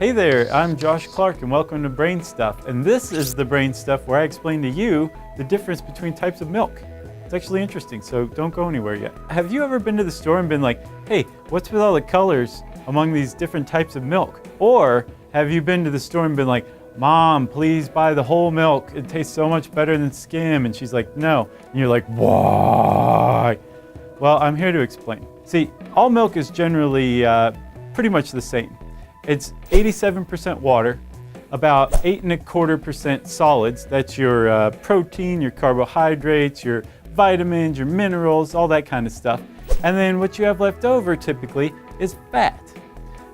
Hey there, I'm Josh Clark and welcome to Brain Stuff. And this is the Brain Stuff where I explain to you the difference between types of milk. It's actually interesting, so don't go anywhere yet. Have you ever been to the store and been like, hey, what's with all the colors among these different types of milk? Or have you been to the store and been like, Mom, please buy the whole milk. It tastes so much better than skim. And she's like, no. And you're like, why? Well, I'm here to explain. See, all milk is generally pretty much the same. It's 87% water, about 8.25% solids. That's your protein, your carbohydrates, your vitamins, your minerals, all that kind of stuff. And then what you have left over typically is fat.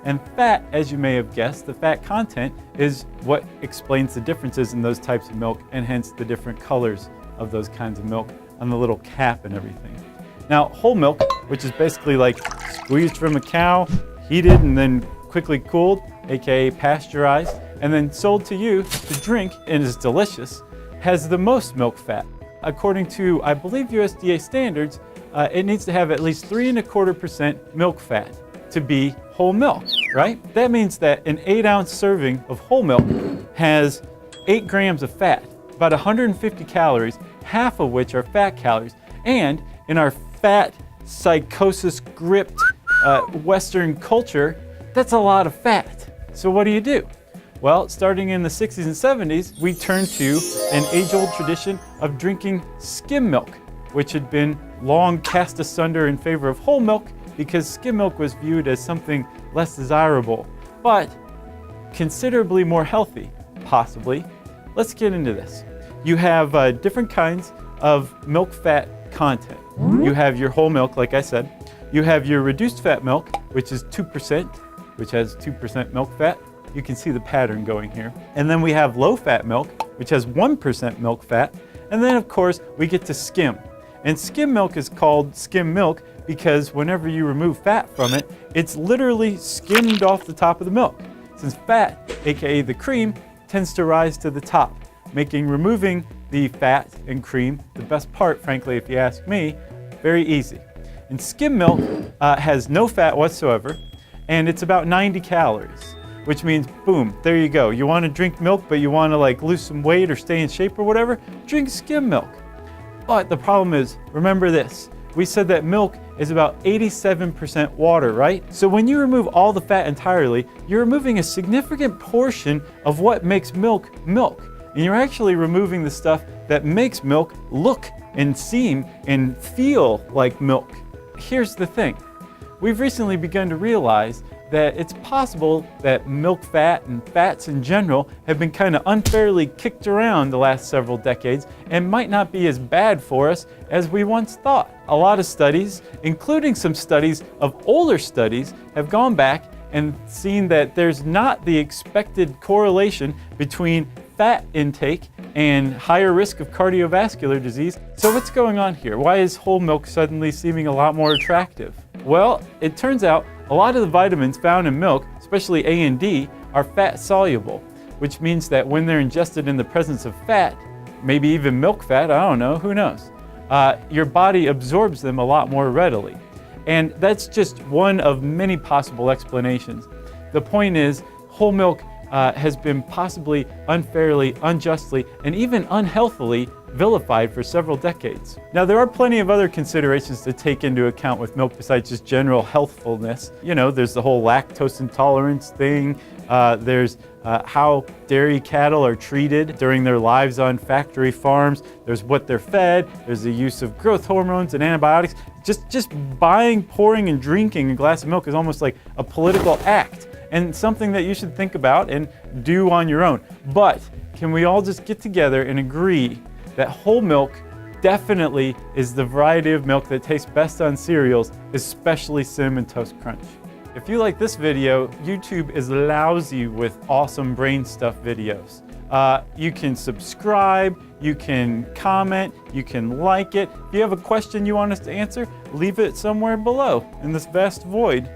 And fat, as you may have guessed, the fat content is what explains the differences in those types of milk and hence the different colors of those kinds of milk on the little cap and everything. Now, whole milk, which is basically like squeezed from a cow, heated and then quickly cooled, aka pasteurized, and then sold to you to drink and is delicious, has the most milk fat. According to, I believe, USDA standards, it needs to have at least 3.25% milk fat to be whole milk, right? That means that an 8-ounce serving of whole milk has 8 grams of fat, about 150 calories, half of which are fat calories. And in our fat psychosis gripped Western culture, that's a lot of fat. So what do? Well, starting in the 60s and 70s, we turned to an age-old tradition of drinking skim milk, which had been long cast asunder in favor of whole milk because skim milk was viewed as something less desirable, but considerably more healthy, possibly. Let's get into this. You have different kinds of milk fat content. You have your whole milk, like I said. You have your reduced fat milk, which is 2%, which has 2% milk fat. You can see the pattern going here. And then we have low fat milk, which has 1% milk fat. And then of course we get to skim. And skim milk is called skim milk because whenever you remove fat from it, it's literally skimmed off the top of the milk. Since fat, aka the cream, tends to rise to the top, making removing the fat and cream the best part, frankly, if you ask me, very easy. And skim milk has no fat whatsoever, and it's about 90 calories, which means, boom, there you go. You want to drink milk, but you want to like lose some weight or stay in shape or whatever, drink skim milk. But the problem is, remember this, we said that milk is about 87% water, right? So when you remove all the fat entirely, you're removing a significant portion of what makes milk milk. And you're actually removing the stuff that makes milk look and seem and feel like milk. Here's the thing. We've recently begun to realize that it's possible that milk fat and fats in general have been kind of unfairly kicked around the last several decades and might not be as bad for us as we once thought. A lot of studies, including some studies of older studies, have gone back and seen that there's not the expected correlation between fat intake and higher risk of cardiovascular disease. So what's going on here? Why is whole milk suddenly seeming a lot more attractive? Well, it turns out a lot of the vitamins found in milk, especially A and D, are fat soluble, which means that when they're ingested in the presence of fat, maybe even milk fat, I don't know, who knows, your body absorbs them a lot more readily. And that's just one of many possible explanations. The point is, whole milk has been possibly unfairly, unjustly, and even unhealthily vilified for several decades. Now, there are plenty of other considerations to take into account with milk besides just general healthfulness. You know, there's the whole lactose intolerance thing. There's how dairy cattle are treated during their lives on factory farms. There's what they're fed. There's the use of growth hormones and antibiotics. Just buying, pouring, and drinking a glass of milk is almost like a political act and something that you should think about and do on your own. But can we all just get together and agree that whole milk definitely is the variety of milk that tastes best on cereals, especially Cinnamon Toast Crunch? If you like this video, YouTube is lousy with awesome brain stuff videos. You can subscribe, you can comment, you can like it. If you have a question you want us to answer, leave it somewhere below in this vast void.